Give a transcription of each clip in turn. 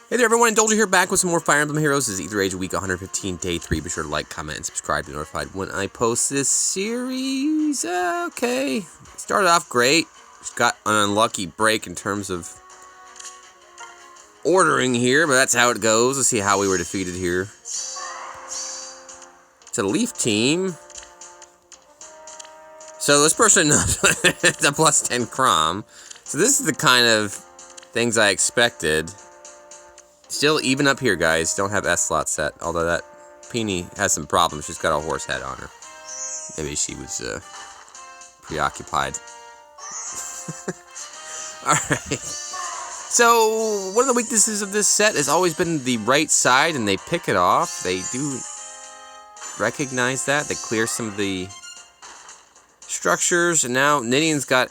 Hey there everyone, Indulger here back with some more Fire Emblem Heroes. This is Aether Age week 115, day 3. Be sure to like, comment, and subscribe to be notified when I post this series. Okay, started off great. Just got an unlucky break in terms of ordering here, but that's how it goes. Let's see how we were defeated here. To the Leaf team. So this person it's a plus 10 Crom. So this is the kind of things I expected. Still even up here, guys. Don't have S slot set. Although that Peony has some problems. She's got a horse head on her. Maybe she was preoccupied. Alright. So, one of the weaknesses of this set has always been the right side, and they pick it off. They do recognize that. They clear some of the structures, and now Nidian's got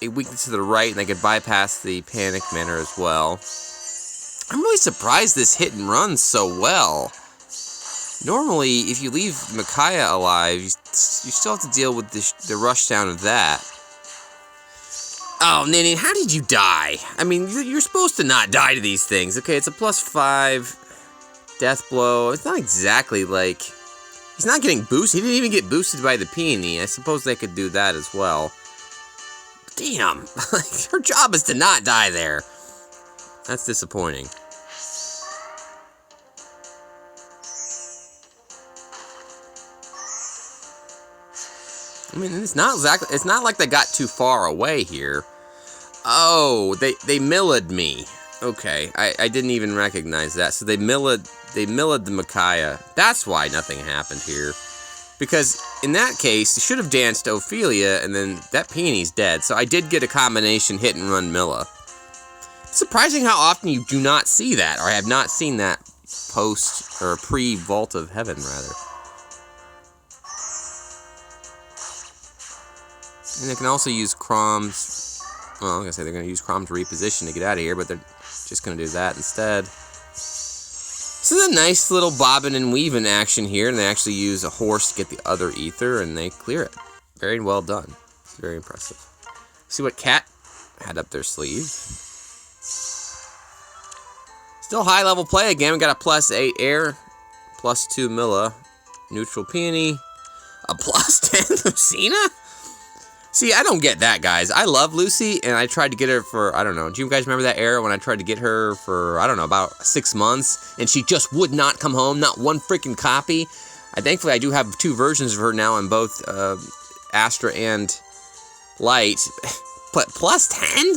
a weakness to the right, and they could bypass the Panic Manor as well. I'm really surprised this hit and runs so well. Normally, if you leave Micaiah alive, you still have to deal with the rush down of that. Oh, Nidian, how did you die? I mean, you're supposed to not die to these things. Okay, it's a plus 5 death blow. It's not exactly like... He's not getting boosted. He didn't even get boosted by the Peony. I suppose they could do that as well. Damn. Her job is to not die there. That's disappointing. I mean, it's not like they got too far away here. Oh, they milled me. Okay, I didn't even recognize that. So they milled the Micaiah. That's why nothing happened here. Because in that case, you should have danced Ophelia, and then that Peony's dead. So I did get a combination hit and run Milla. Surprising how often you do not see that, or have not seen that post, or pre-Vault of Heaven, rather. And they can also use Crom's, well, I'm going to say they're going to use Crom to reposition to get out of here, but they're just going to do that instead. This is a nice little bobbing and weaving action here, and they actually use a horse to get the other Aether, and they clear it. Very well done. It's very impressive. See what Cat had up their sleeve. Still high level play again. We got a plus 8 air, plus 2 Milla, neutral Peony, a plus 10 Lucina? See, I don't get that, guys. I love Lucy, and I tried to get her for, I don't know, do you guys remember that era when I tried to get her for, I don't know, about 6 months, and she just would not come home, not one freaking copy? Thankfully, I do have 2 versions of her now on both Astra and Light. Plus 10?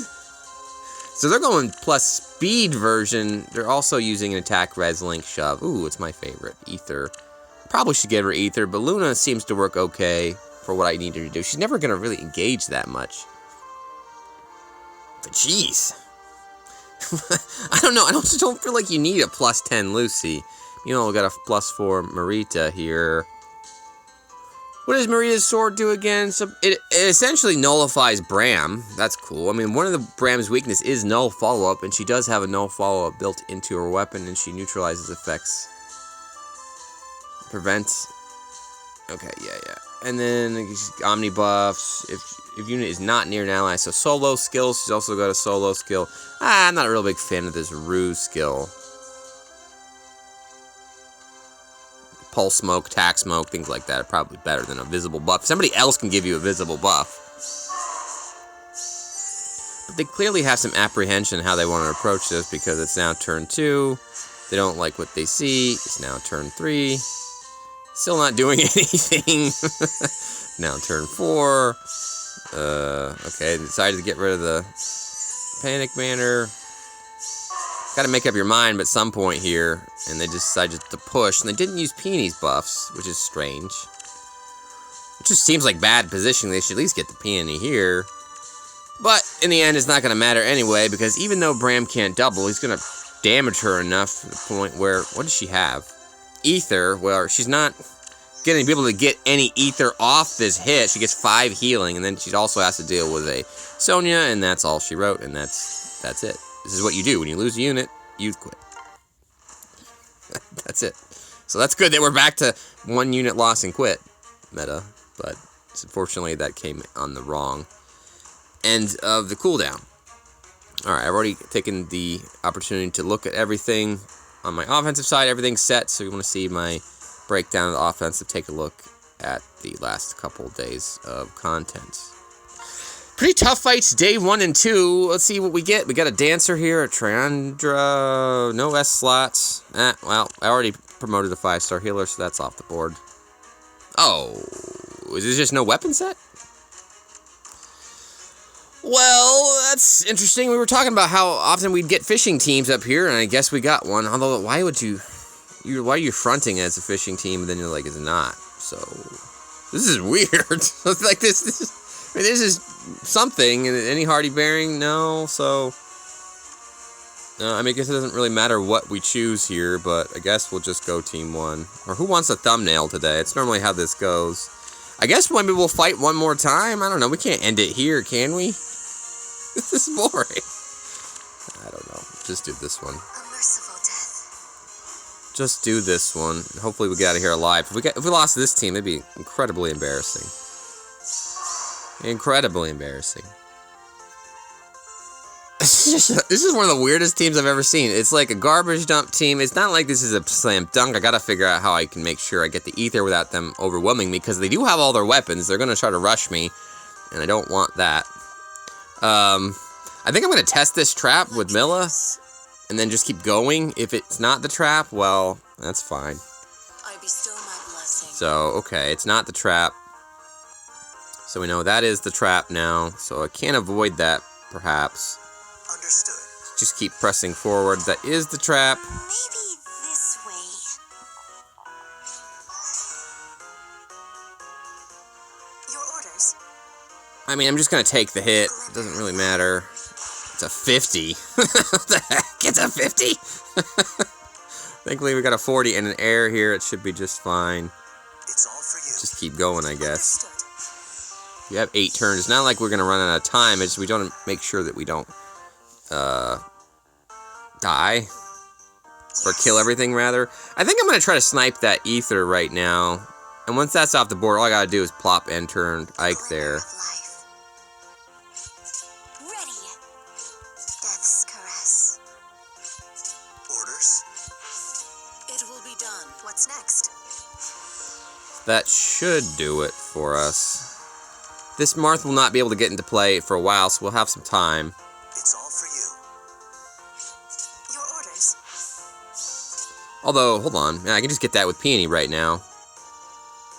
So they're going plus speed version. They're also using an attack res link shove. Ooh, it's my favorite. Aether. Probably should give her Aether, but Luna seems to work okay for what I need her to do. She's never going to really engage that much. But jeez. I don't know. I just don't feel like you need a plus 10 Lucy. You know, we got a plus 4 Marita here. What does Marita's sword do again? So it essentially nullifies Bram. That's cool. I mean, one of the Bram's weakness is null follow-up, and she does have a null follow-up built into her weapon, and she neutralizes effects. Prevents. Okay, yeah. And then Omni buffs. If unit is not near an ally, so solo skill. She's also got a solo skill. I'm not a real big fan of this Ruse skill. Pulse smoke, tack smoke, things like that are probably better than a visible buff. Somebody else can give you a visible buff. But they clearly have some apprehension how they want to approach this, because it's now turn 2. They don't like what they see. It's now turn 3. Still not doing anything. Now turn 4. Okay, decided to get rid of the Panic Manor. Got to make up your mind at some point here, and they decided to push, and they didn't use Peony's buffs, which is strange. It just seems like bad positioning. They should at least get the Peony here. But in the end, it's not going to matter anyway, because even though Bram can't double, he's going to damage her enough to the point where, what does she have? Aether. Well, she's not going to be able to get any Aether off this hit. She gets 5 healing, and then she also has to deal with a Sonya, and that's all she wrote, and that's it. This is what you do. When you lose a unit, you quit. That's it. So that's good that we're back to 1 unit loss and quit meta, but unfortunately that came on the wrong end of the cooldown. Alright, I've already taken the opportunity to look at everything on my offensive side. Everything's set, so you want to see my breakdown of the offensive. Take a look at the last couple days of content. Pretty tough fights, day 1 and 2. Let's see what we get. We got a Dancer here, a Triandra, no S slots. Well, I already promoted a 5-star healer, so that's off the board. Oh, is this just no weapon set? Well, that's interesting. We were talking about how often we'd get fishing teams up here, and I guess we got one. Although, why would why are you fronting as a fishing team, and then you're like, it's not? So, this is weird. Like, this is something. Any Hardy Bearing? No, so... I mean, I guess it doesn't really matter what we choose here, but I guess we'll just go Team 1. Or who wants a thumbnail today? It's normally how this goes. I guess maybe we'll fight one more time. I don't know. We can't end it here, can we? This is boring. I don't know. Just do this one. A merciful death. Just do this one. Hopefully we get out of here alive. If we lost this team, it'd be incredibly embarrassing. Incredibly embarrassing. This is one of the weirdest teams I've ever seen. It's like a garbage dump team. It's not like this is a slam dunk. I gotta figure out how I can make sure I get the Aether without them overwhelming me, because they do have all their weapons. They're gonna try to rush me, and I don't want that. I think I'm gonna test this trap with Milla, and then just keep going. If it's not the trap, well, that's fine. I bestow my blessing. So, okay, it's not the trap. So we know that is the trap now, so I can't avoid that, perhaps. Understood. Just keep pressing forward. That is the trap. Maybe this way. Your orders. I mean, I'm just gonna take the hit. It doesn't really matter. It's a 50. What the heck? It's a 50? Thankfully, we got a 40 and an air here. It should be just fine. It's all for you. Just keep going, I guess. Understood. We have 8 turns. It's not like we're gonna run out of time. It's we don't make sure that we don't die. Or kill everything, rather. I think I'm gonna try to snipe that Aether right now. And once that's off the board, all I gotta do is plop Enter and Ike there. Ready. Death's caress. Orders. It will be done. What's next? That should do it for us. This Marth will not be able to get into play for a while, so we'll have some time. It's all for you. Your orders. Although, hold on. I can just get that with Peony right now.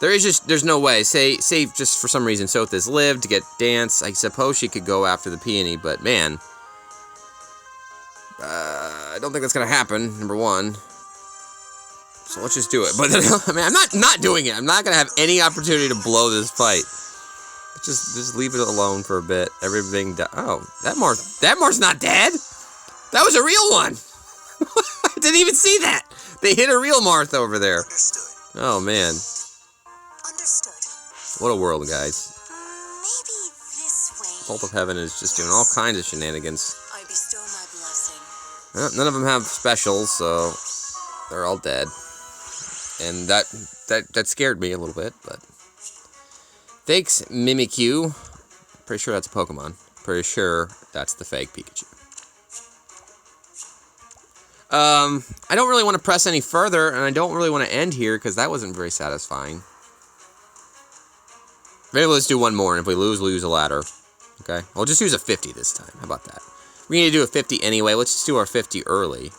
There's no way. Say just for some reason Sothis lived to get Dance. I suppose she could go after the Peony, but man. I don't think that's going to happen, number one. So let's just do it. But I mean, I'm not doing it. I'm not going to have any opportunity to blow this fight. Just leave it alone for a bit. Everything oh, that Marth's not dead. That was a real one. I didn't even see that. They hit a real Marth over there. Understood. Oh man. Understood. What a world, guys. Maybe this way. Bolt of Heaven is just doing all kinds of shenanigans. I bestow my blessing. None of them have specials, so they're all dead. And that scared me a little bit, but thanks, Mimikyu. Pretty sure that's a Pokemon. Pretty sure that's the fake Pikachu. I don't really want to press any further, and I don't really want to end here, because that wasn't very satisfying. Maybe let's do one more, and if we lose, we'll use a ladder. Okay? I'll just use a 50 this time. How about that? We need to do a 50 anyway. Let's just do our 50 early.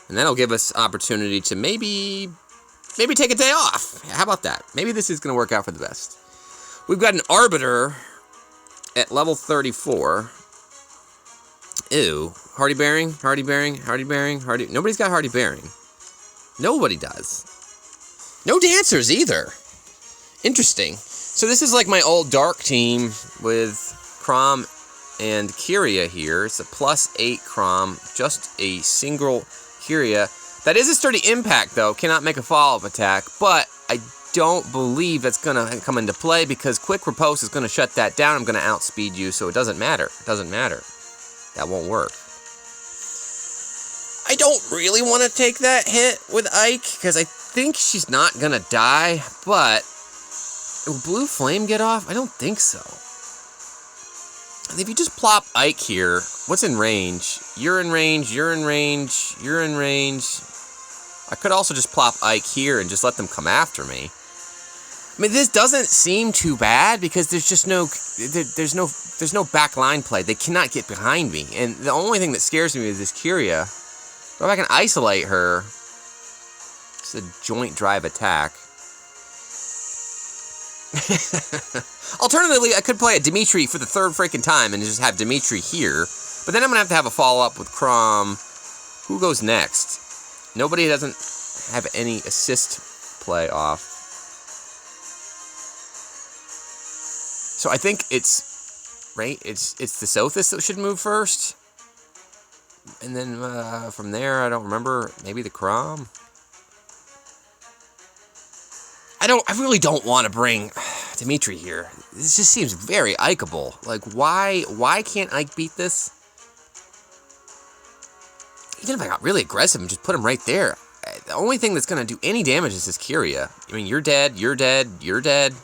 And that'll give us opportunity to maybe take a day off. How about that? Maybe this is going to work out for the best. We've got an Arbiter at level 34. Ew. Hardy Bearing, Hardy Bearing, Hardy Bearing, Hardy... Nobody's got Hardy Bearing. Nobody does. No Dancers either. Interesting. So this is like my old Dark team with Chrom and Kyria here. It's a +8 Chrom, just a single Kyria. That is a sturdy impact, though. Cannot make a follow-up attack, but I don't believe that's going to come into play because Quick Riposte is going to shut that down. I'm going to outspeed you, so it doesn't matter. It doesn't matter. That won't work. I don't really want to take that hit with Ike because I think she's not going to die, but will Blue Flame get off? I don't think so. And if you just plop Ike here, what's in range? You're in range, you're in range, you're in range. I could also just plop Ike here and just let them come after me. I mean, this doesn't seem too bad because there's just there's no back line play. They cannot get behind me. And the only thing that scares me is this Chebria. But if I can isolate her, it's a joint drive attack. Alternatively, I could play a Dimitri for the third freaking time and just have Dimitri here. But then I'm going to have a follow-up with Crom. Who goes next? Nobody doesn't have any assist play off. So I think it's, right, it's the Sothis that should move first. And then from there, I don't remember, maybe the Crom. I really don't want to bring Dimitri here. This just seems very Ikeable. Like, why can't Ike beat this? Even if I got really aggressive and just put him right there, the only thing that's going to do any damage is this Chebria. I mean, you're dead, you're dead, you're dead.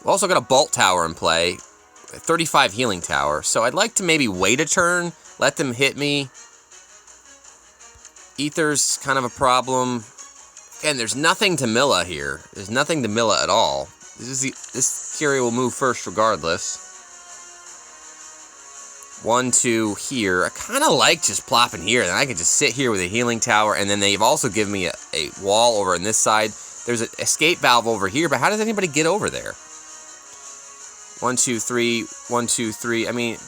We've also got a Bolt Tower in play, a 35 healing tower, so I'd like to maybe wait a turn, let them hit me. Aether's kind of a problem. Again, there's nothing to Milla here. There's nothing to Milla at all. This Chebria will move first regardless. 1, 2 here. I kind of like just plopping here. Then I can just sit here with a healing tower, and then they've also given me a wall over on this side. There's an escape valve over here, but how does anybody get over there? 1, 2, 3. 1, 2, 3. I mean,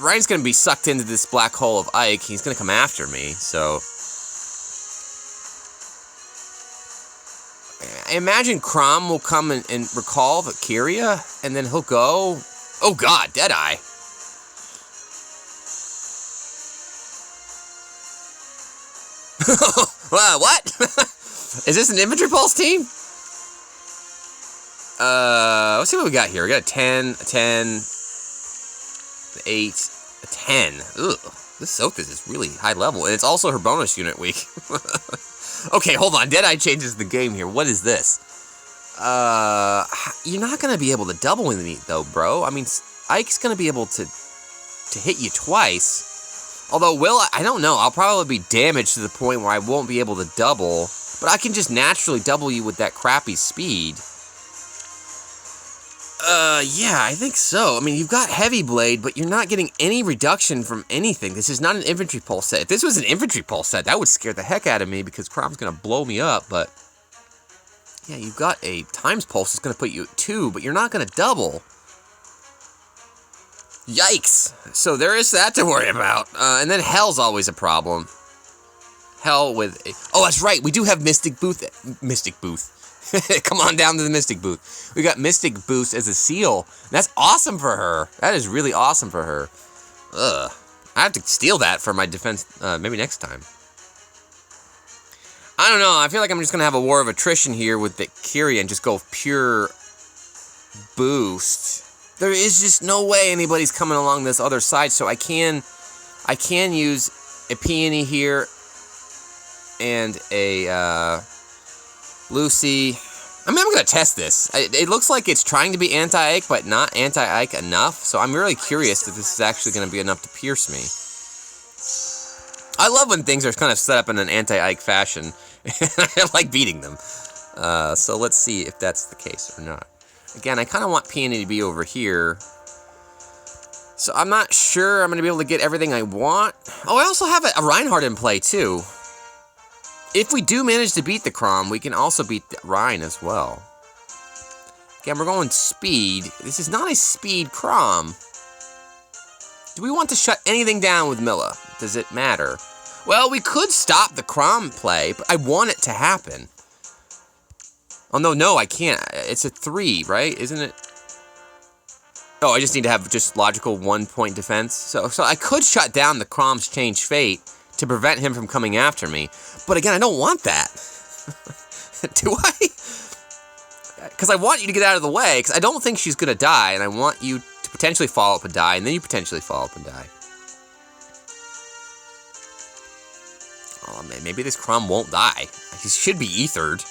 Ryan's going to be sucked into this black hole of Ike. He's going to come after me, so... I imagine Crom will come and recall the Chebria, and then he'll go... Oh god, Deadeye. What? Is this an infantry pulse team? Let's see what we got here. We got a 10, a 10, an 8, a 10. Ugh, this Sothis is really high level, and it's also her bonus unit week. Okay, hold on. Deadeye changes the game here. What is this? You're not going to be able to double with me, though, bro. I mean, Ike's going to be able to hit you twice. Although, I don't know. I'll probably be damaged to the point where I won't be able to double. But I can just naturally double you with that crappy speed. Yeah, I think so. I mean, you've got Heavy Blade, but you're not getting any reduction from anything. This is not an infantry pulse set. If this was an infantry pulse set, that would scare the heck out of me because Crom's going to blow me up, but... Yeah, you've got a times pulse that's going to put you at 2, but you're not going to double. Yikes! So there is that to worry about. And then Hell's always a problem. Hell with... Oh, that's right, we do have Mystic Booth. Come on down to the Mystic Booth. We got Mystic Boost as a seal. That's awesome for her. That is really awesome for her. Ugh. I have to steal that for my defense, maybe next time. I don't know. I feel like I'm just going to have a war of attrition here with the Chebria and just go pure boost. There is just no way anybody's coming along this other side, so I can use a Peony here and a Lucy. I mean, I'm going to test this. It looks like it's trying to be anti-Ike, but not anti-Ike enough, so I'm really curious if this is actually going to be enough to pierce me. I love when things are kind of set up in an anti-Ike fashion. I like beating them. So let's see if that's the case or not. Again, I kind of want Peony to be over here. So I'm not sure I'm going to be able to get everything I want. Oh, I also have a Reinhardt in play, too. If we do manage to beat the Crom, we can also beat the Rhine as well. Again, we're going speed. This is not a speed Crom. Do we want to shut anything down with Milla? Does it matter? Well, we could stop the Crom play, but I want it to happen. Oh, no, I can't. It's a 3, right? Isn't it? Oh, I just need to have just logical 1-point defense. So I could shut down the Crom's Change Fate to prevent him from coming after me. But again, I don't want that. Do I? Because I want you to get out of the way, because I don't think she's going to die, and I want you to potentially follow up and die, and then you potentially follow up and die. Oh, man, maybe this Crom won't die. He should be ethered.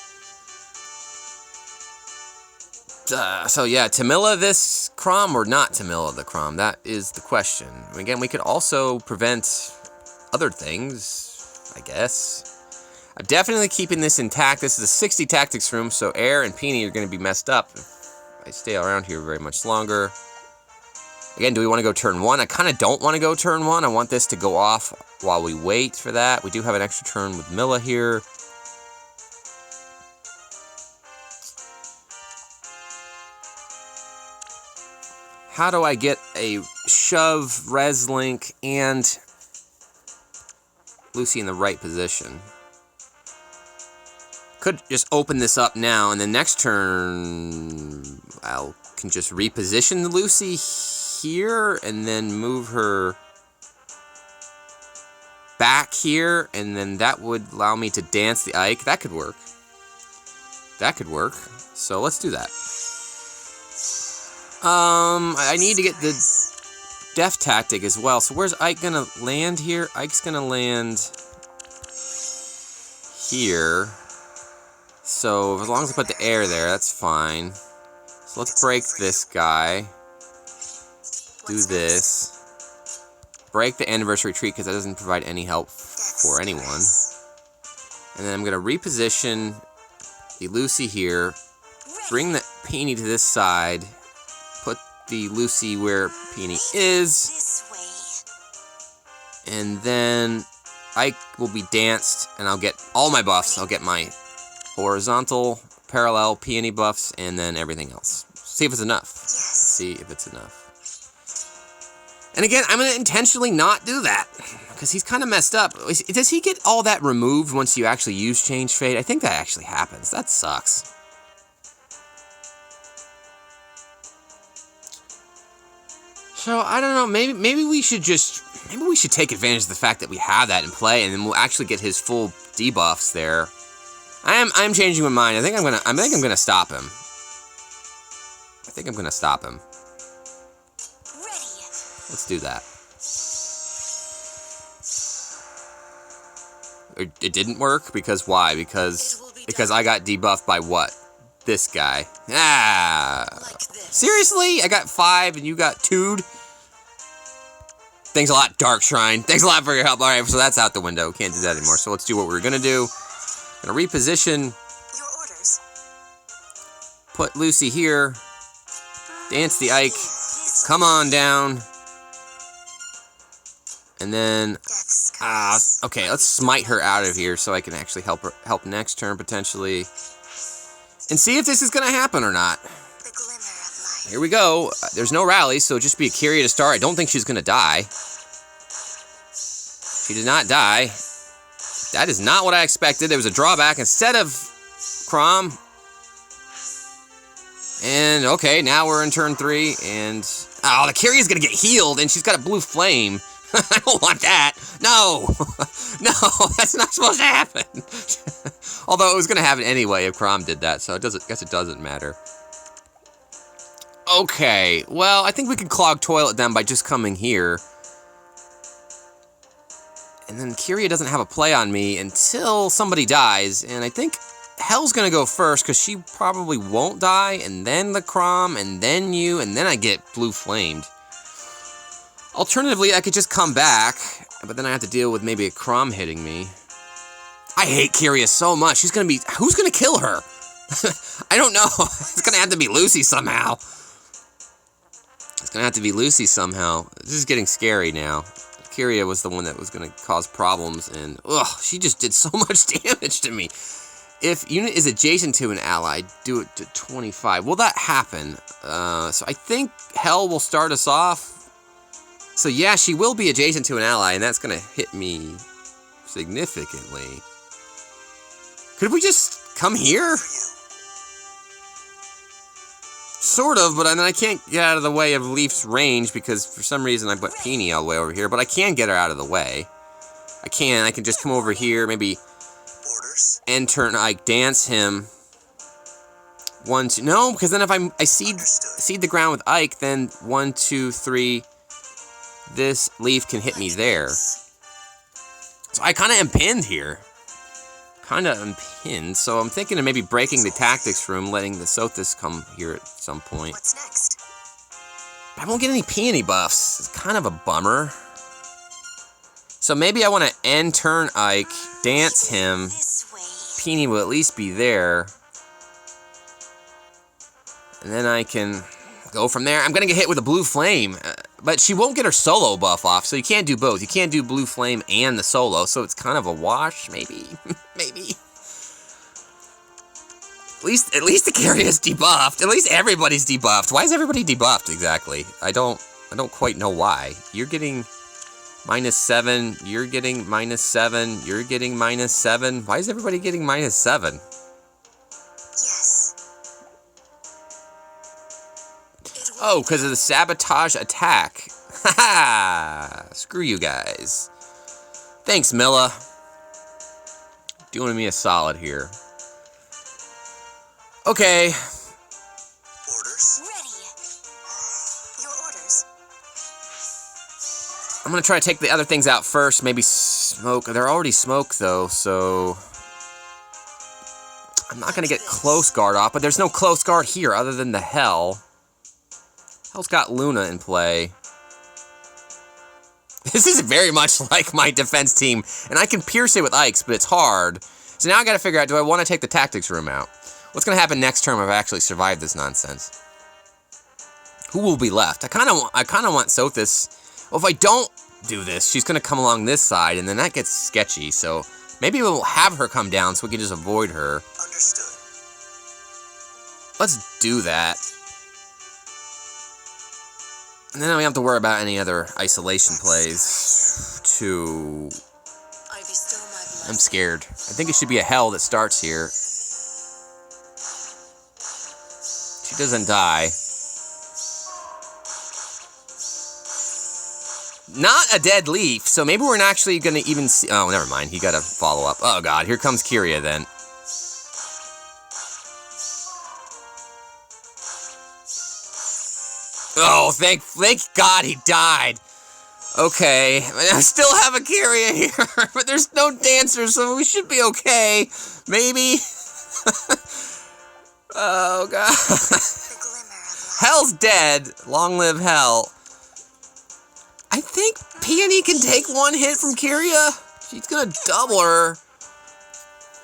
So yeah, Tamilla this Crom or not Tamilla the Crom? That is the question. Again, we could also prevent other things, I guess. I'm definitely keeping this intact. This is a 60 tactics room, so Air and Peony are going to be messed up if I stay around here very much longer. Again, do we want to go turn 1? I kind of don't want to go turn 1. I want this to go off while we wait for that. We do have an extra turn with Milla here. How do I get a shove, Reslink, and Lucy in the right position? Could just open this up now, and then next turn I can just reposition Lucy here, and then move her back here, and then that would allow me to dance the Ike. That could work. That could work. So let's do that. I need to get the Death Tactic as well. So where's Ike gonna land here? Ike's gonna land here. So as long as I put the air there, that's fine. So let's break this guy. Do this. Break the Anniversary Retreat because that doesn't provide any help for anyone. And then I'm gonna reposition the Lucy here. Bring the Peony to this side. Put the Lucy where Peony is. And then Ike will be danced, and I'll get all my buffs. I'll get my horizontal, parallel, Peony buffs, and then everything else. See if it's enough. See if it's enough. And again, I'm going to intentionally not do that, because he's kind of messed up. Does he get all that removed once you actually use Change Fate? I think that actually happens. That sucks. So, I don't know, maybe we should take advantage of the fact that we have that in play, and then we'll actually get his full debuffs there. I'm changing my mind. I think I'm gonna stop him. I think I'm gonna stop him. Let's do that. It didn't work because why? Because I got debuffed by what? This guy. Seriously? I got 5 and you got 2'd? Thanks a lot, Dark Shrine. Thanks a lot for your help. Alright, so that's out the window. Can't do that anymore. So let's do what we're gonna do. Gonna reposition. Your orders. Put Lucy here. Dance the Ike. Come on down. And then okay, let's smite her out of here so I can actually help next turn potentially. And see if this is gonna happen or not. Here we go. There's no rally, so just be a Kyria to start. I don't think she's gonna die. She did not die. That is not what I expected. There was a drawback instead of Crom. And okay, now we're in turn 3, and the Kyria's gonna get healed, and she's got a blue flame. I don't want that. No, no, that's not supposed to happen. Although it was gonna happen anyway if Crom did that, so I guess it doesn't matter. Okay, well, I think we can clog Toilet then by just coming here. And then Kyria doesn't have a play on me until somebody dies, and I think Hell's gonna go first, because she probably won't die, and then the Crom, and then you, and then I get blue flamed. Alternatively, I could just come back, but then I have to deal with maybe a Crom hitting me. I hate Kyria so much. Who's gonna kill her? I don't know. It's gonna have to be Lucy somehow. It's gonna have to be Lucy somehow. This is getting scary now. Kyria was the one that was gonna cause problems, and she just did so much damage to me. If unit is adjacent to an ally, do it to 25. Will that happen? So I think Hell will start us off. So yeah, she will be adjacent to an ally, and that's gonna hit me significantly. Could we just come here? Sort of, but I can't get out of the way of Leaf's range because for some reason I put Peony all the way over here, but I can get her out of the way. I can just come over here, maybe end turn, I dance him. 1, 2, no, because then if I seed the ground with Ike, then 1, 2, 3, this Leaf can hit me there. So I kind of am pinned here. kind of impinged, so I'm thinking of maybe breaking the tactics room, letting the Sothis come here at some point. What's next? I won't get any peony buffs. It's kind of a bummer. So maybe I want to end turn Ike, dance him. This way. Peony will at least be there. And then I can go from there. I'm going to get hit with a blue flame. But she won't get her solo buff off, so you can't do both. You can't do blue flame and the solo, so it's kind of a wash, maybe. Maybe. At least the carry is debuffed. At least everybody's debuffed. Why is everybody debuffed exactly? I don't quite know why. You're getting -7. You're getting -7. You're getting -7. Why is everybody getting -7? Yes. Oh, because of the sabotage attack. Haha! Screw you guys. Thanks, Milla. Doing me a solid here. Okay. Orders? Ready. Your orders. I'm gonna try to take the other things out first. Maybe smoke. They're already smoke though, so I'm not gonna get close guard off. But there's no close guard here other than the Hell. Hell's got Luna in play. This is very much like my defense team, and I can pierce it with Ikes, but it's hard. So now I gotta figure out, do I want to take the tactics room out? What's gonna happen next turn if I actually survive this nonsense? Who will be left? I kind of want Sothis. Well, if I don't do this, she's gonna come along this side, and then that gets sketchy. So maybe we'll have her come down so we can just avoid her. Understood. Let's do that. And then we don't have to worry about any other isolation plays. I'm scared. I think it should be a Hell that starts here. She doesn't die. Not a dead leaf, so maybe we're not actually going to even see... Oh, never mind. He got a follow-up. Oh, God. Here comes Kyria, then. Oh, thank God he died. Okay. I still have a Kyria here, but there's no dancer, so we should be okay. Maybe. Oh, God. Hell's dead. Long live Hell. I think Peony can take one hit from Kyria. She's gonna double her.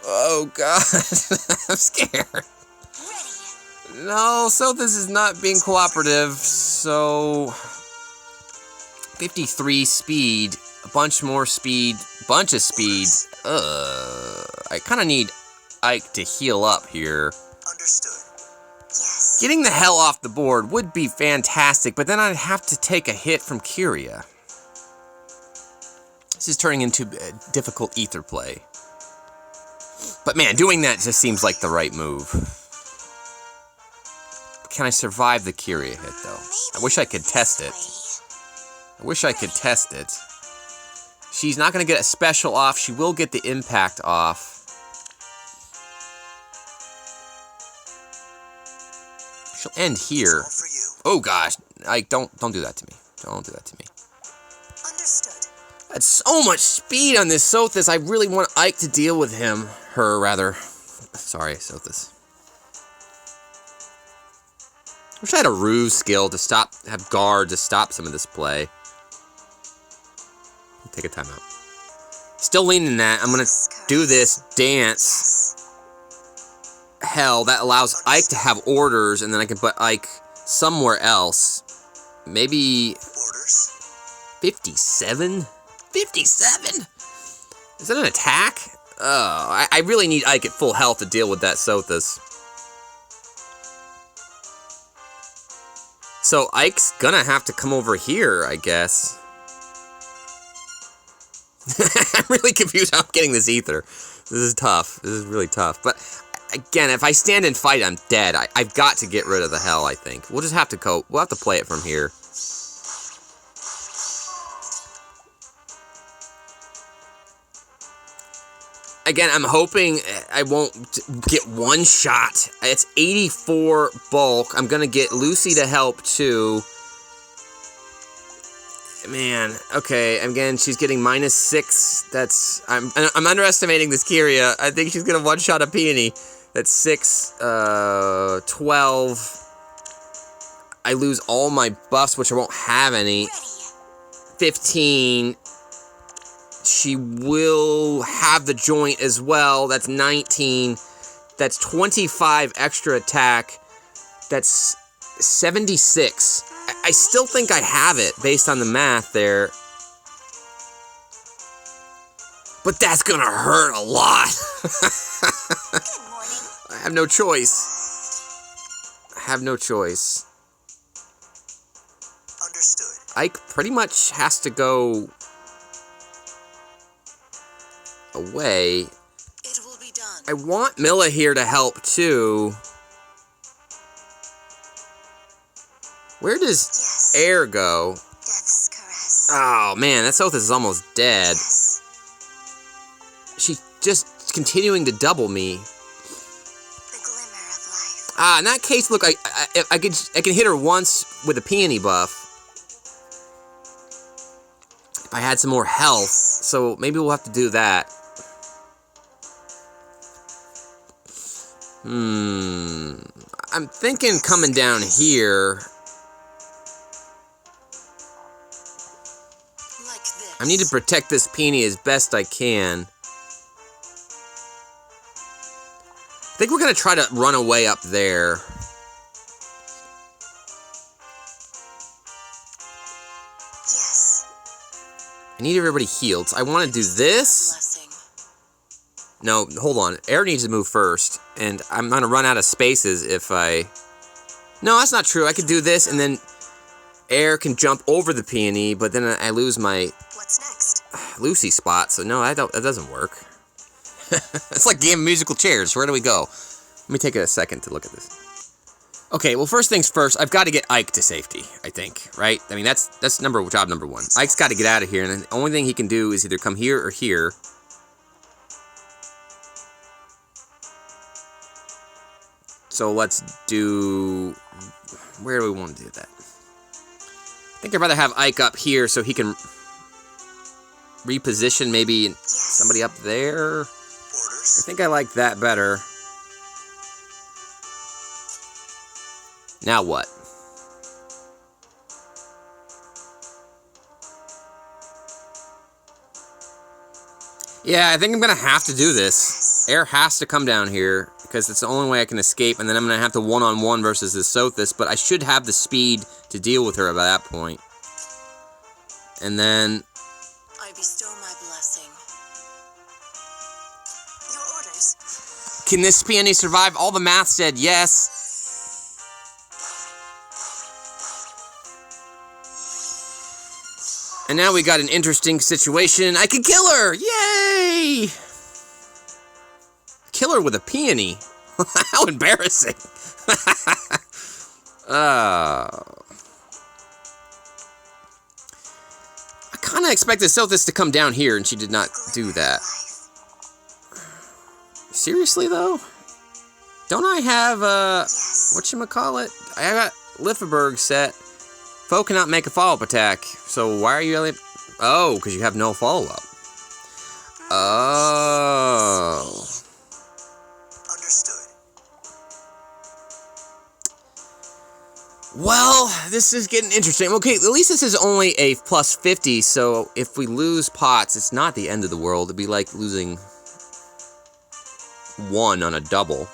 Oh, God. I'm scared. No, Sothis is not being cooperative, so 53 speed, a bunch more speed, bunch of speed. I kind of need Ike to heal up here. Understood. Yes. Getting the Hell off the board would be fantastic, but then I'd have to take a hit from Kyria. This is turning into a difficult Aether play. But man, doing that just seems like the right move. Can I survive the Kyria hit, though? I wish I could test it. She's not going to get a special off. She will get the impact off. She'll end here. Oh, gosh. Don't do that to me. Don't do that to me. Understood. That's so much speed on this Sothis. I really want Ike to deal with him. Her, rather. Sorry, Sothis. Wish I had a ruse skill to have guard to stop some of this play. Take a timeout. Still leaning that. I'm gonna do this dance. Hell, that allows Ike to have orders, and then I can put Ike somewhere else. Maybe 57? 57? Is that an attack? Oh, I really need Ike at full health to deal with that Sothis. So Ike's gonna have to come over here, I guess. I'm really confused how I'm getting this Aether. This is tough. This is really tough. But again, if I stand and fight, I'm dead. I've got to get rid of the Hell, I think. We'll just have to cope. We'll have to play it from here. Again, I'm hoping I won't get one shot. It's 84 bulk. I'm going to get Lucy to help, too. man. Okay, again, she's getting -6. That's I'm underestimating this Kyria. I think she's gonna one-shot a peony. That's 6, 12. I lose all my buffs, which I won't have any. 15. She will have the joint as well. That's 19. That's 25 extra attack. That's 76. I still think I have it based on the math there. But that's gonna hurt a lot. I have no choice. I have no choice. Understood. Ike pretty much has to go away. It will be done. I want Milla here to help too. Where does Air go? Death's caress. Oh man, that Sothis is almost dead. Yes. She's just continuing to double me. The glimmer of life. Ah, in that case, look, I can hit her once with a peony buff. If I had some more health, so maybe we'll have to do that. I'm thinking coming down here. Like this. I need to protect this peony as best I can. I think we're gonna try to run away up there. Yes. I need everybody healed. So I want to do this. Blessing. No, hold on. Air needs to move first, and I'm gonna run out of spaces if I... No, that's not true. I could do this, and then Air can jump over the peony, but then I lose my What's next? Lucy spot, so no, that doesn't work. It's like game of musical chairs. Where do we go? Let me take a second to look at this. Okay, well, first things first, I've got to get Ike to safety, I think, right? I mean, that's job number one. Ike's got to get out of here, and the only thing he can do is either come here or here. So let's do... Where do we want to do that? I think I'd rather have Ike up here so he can reposition maybe somebody up there. I think I like that better. Now what? Yeah, I think I'm gonna have to do this. Air has to come down here because it's the only way I can escape, and then I'm gonna have to one-on-one versus this Sothis, but I should have the speed to deal with her by that point. And then I bestow my blessing. Your orders. can this peony survive? All the math said yes. And now we got an interesting situation. I can kill her! Yay! Kill her with a peony. How embarrassing. I kind of expected Sothis to come down here, and she did not do that. Seriously, though? Don't I have, whatchamacallit? I got Liffenberg set. Foe cannot make a follow-up attack. So why are you really... Oh, because you have no follow-up. Oh. Understood. Well, this is getting interesting. Okay, at least this is only a plus 50, so if we lose pots, it's not the end of the world. It'd be like losing 1 on a double.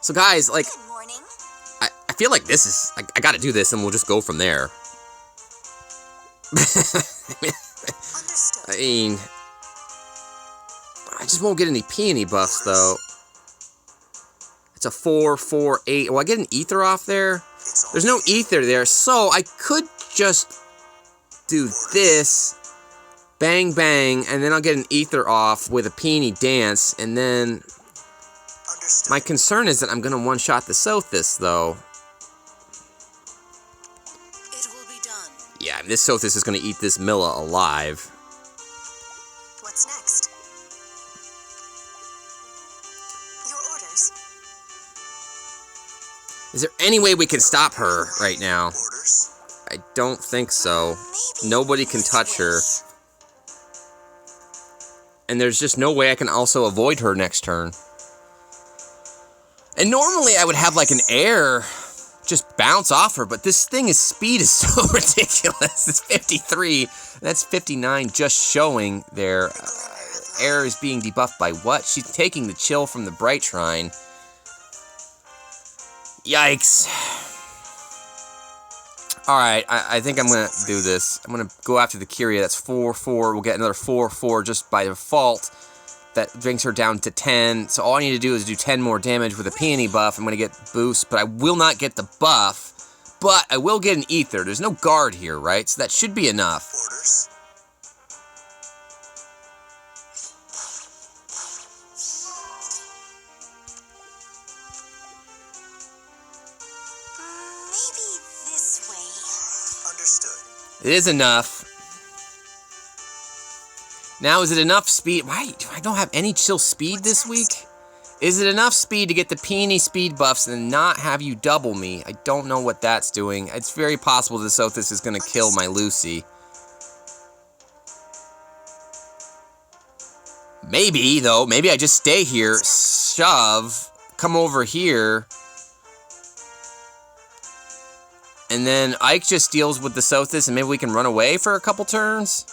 So guys, like... Good morning. I feel like this is... I gotta do this, and we'll just go from there. Understood. I mean... I just won't get any peony buffs, though. It's a 4, 4, 8. Will I get an Aether off there? There's no Aether there, so I could just do this. Bang, bang, and then I'll get an Aether off with a peony dance, and then... Understood. My concern is that I'm gonna one-shot the Sothis, though. It will be done. Yeah, this Sothis is gonna eat this Milla alive. What's next? Your orders. Is there any way we can stop her right now? Orders. I don't think so. Nobody can touch her. And there's just no way I can also avoid her next turn. And normally I would have like an air just bounce off her, but this thing's speed is so ridiculous. It's 53. That's 59 just showing there. Air is being debuffed by what? She's taking the chill from the Bright Shrine. Yikes. Alright, I think I'm going to do this. I'm going to go after the Kyria. That's 4-4. We'll get another 4-4 just by default. That brings her down to 10. So all I need to do is do 10 more damage with a peony buff. I'm going to get boost, but I will not get the buff. But I will get an Aether. There's no guard here, right? So that should be enough. Orders. Maybe this way. Understood. It is enough. Now, is it enough speed? Why? I don't have any chill speed this week? Is it enough speed to get the peony speed buffs and not have you double me? I don't know what that's doing. It's very possible that Sothis is going to kill my Lucy. Maybe, though. Maybe I just stay here, shove, come over here, and then Ike just deals with the Sothis, and maybe we can run away for a couple turns?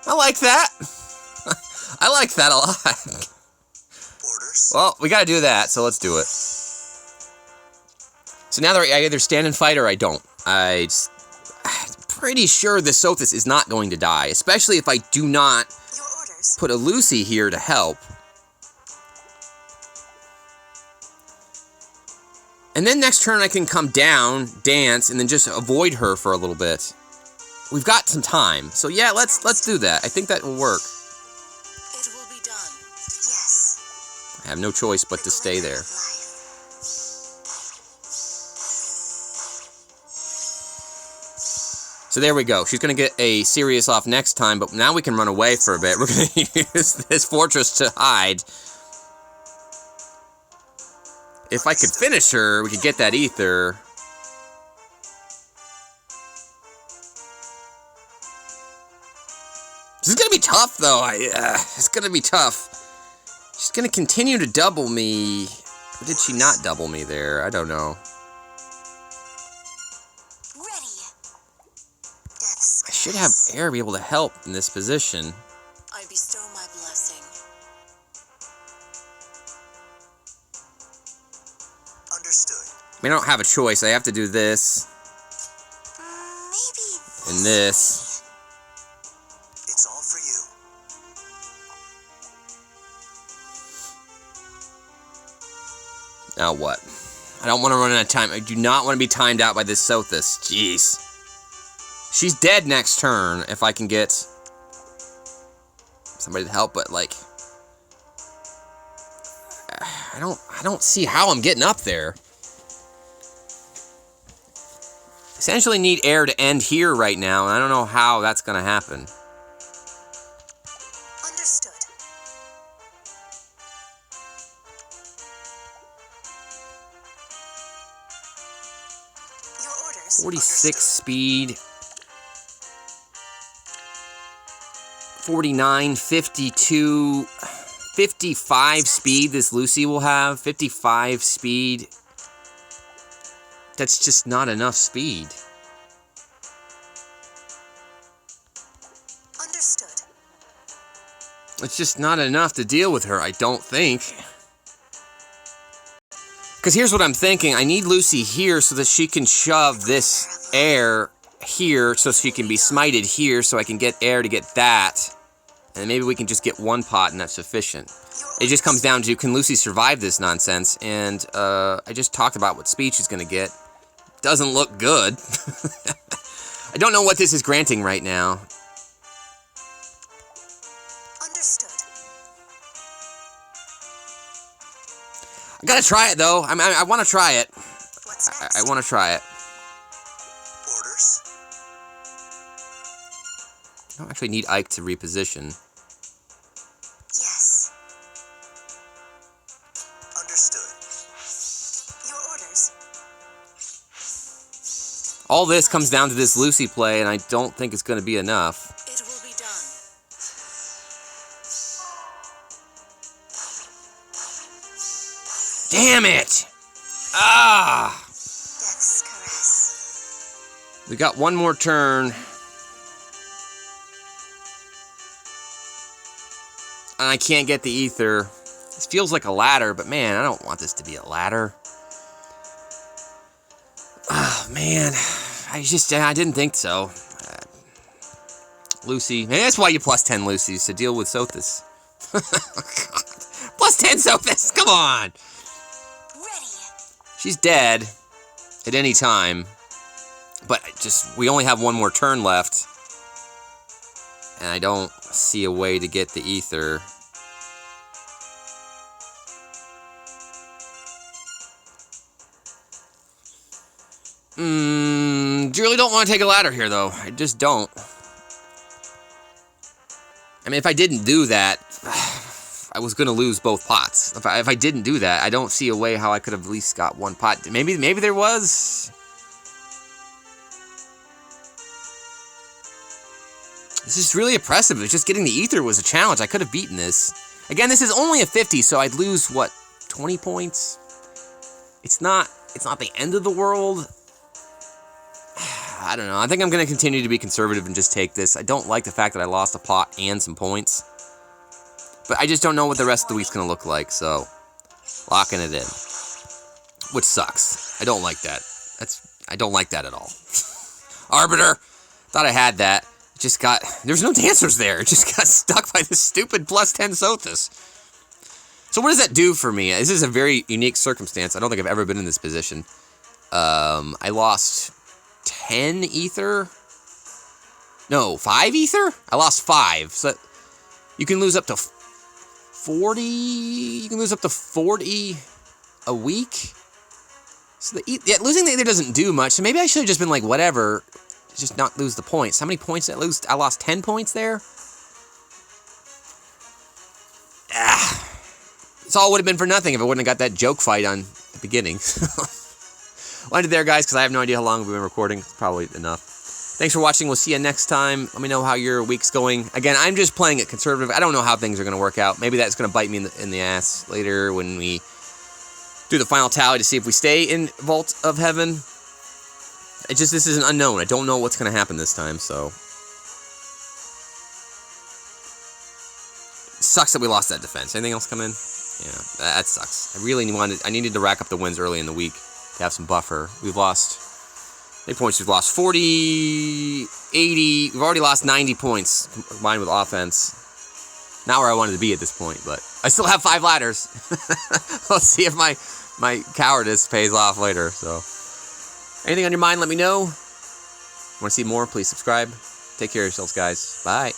I like that. I like that a lot. Orders. Well, we gotta do that, so let's do it. So now that I either stand and fight or I don't. I'm pretty sure the Sothis is not going to die, especially if I do not Your orders. put a Lucy here to help. And then next turn I can come down, dance, and then just avoid her for a little bit. We've got some time, so yeah, let's do that. I think that will work. It will be done. Yes. I have no choice but to stay there. So there we go. She's going to get a serious off next time, but now we can run away for a bit. We're going to use this fortress to hide. If I could finish her, we could get that Aether. This is going to be tough, though. It's going to be tough. She's going to continue to double me. Or did she not double me there? I don't know. Ready. I should have air be able to help in this position. I bestow my blessing. Understood. I mean, I don't have a choice. I have to do this Maybe. and this. It's all for you. Now what? I don't want to run out of time. I do not want to be timed out by this Sothis. Jeez. She's dead next turn if I can get somebody to help, but like I don't see how I'm getting up there. Essentially need air to end here right now, and I don't know how that's going to happen. Understood. Your orders. 46 speed. 49, 52, 55 speed this Lucy will have. 55 speed. That's just not enough speed. Understood. It's just not enough to deal with her, I don't think. Because here's what I'm thinking. I need Lucy here so that she can shove this air here so she can be smited here so I can get air to get that. And maybe we can just get one pot and that's sufficient. It just comes down to, can Lucy survive this nonsense? And I just talked about what speed she's going to get. Doesn't look good. I don't know what this is granting right now. Understood. I gotta try it though. I want to try it. What's next? I want to try it. Orders. I don't actually need Ike to reposition. Yes. Understood. Your All this comes down to this Lucy play, and I don't think it's going to be enough. It will be done. Damn it! Ah! Death's caress. We got one more turn. And I can't get the Aether. This feels like a ladder, but man, I don't want this to be a ladder. Oh, man. I didn't think so. Lucy. Maybe that's why you plus 10 Lucy's, to deal with Sothis. Plus 10 Sothis, come on! Ready. She's dead at any time. But we only have one more turn left. And I don't see a way to get the Aether. Really don't want to take a ladder here, though. I just don't. I mean, if I didn't do that, I was going to lose both pots. If I didn't do that, I don't see a way how I could have at least got one pot. Maybe there was. This is really oppressive. It's just getting the Aether was a challenge. I could have beaten this. Again, this is only a 50, so I'd lose, what, 20 points? It's not the end of the world. I don't know. I think I'm going to continue to be conservative and just take this. I don't like the fact that I lost a pot and some points. But I just don't know what the rest of the week's going to look like, so locking it in. Which sucks. I don't like that. I don't like that at all. Arbiter. Thought I had that. There's no dancers there. It just got stuck by this stupid plus 10 Sothis. So what does that do for me? This is a very unique circumstance. I don't think I've ever been in this position. I lost 10 Aether? No, 5 Aether? I lost 5. So you can lose up to 40. You can lose up to 40 a week. So losing the Aether doesn't do much. So maybe I should have just been like, whatever. Just not lose the points. How many points did I lose? I lost 10 points there. It's all would have been for nothing if I wouldn't have got that joke fight on the beginning. We'll end it there, guys, because I have no idea how long we've been recording. It's probably enough. Thanks for watching. We'll see you next time. Let me know how your week's going. Again, I'm just playing it conservative. I don't know how things are going to work out. Maybe that's going to bite me in the ass later when we do the final tally to see if we stay in Vault of Heaven. This is an unknown. I don't know what's going to happen this time, so. It sucks that we lost that defense. Anything else come in? Yeah, that sucks. I needed to rack up the wins early in the week to have some buffer. We've lost, how many points? We've lost 40, 80. We've already lost 90 points combined with offense. Not where I wanted to be at this point, but I still have 5 ladders. Let's see if my cowardice pays off later, so. Anything on your mind, let me know. Want to see more, please subscribe. Take care of yourselves, guys. Bye.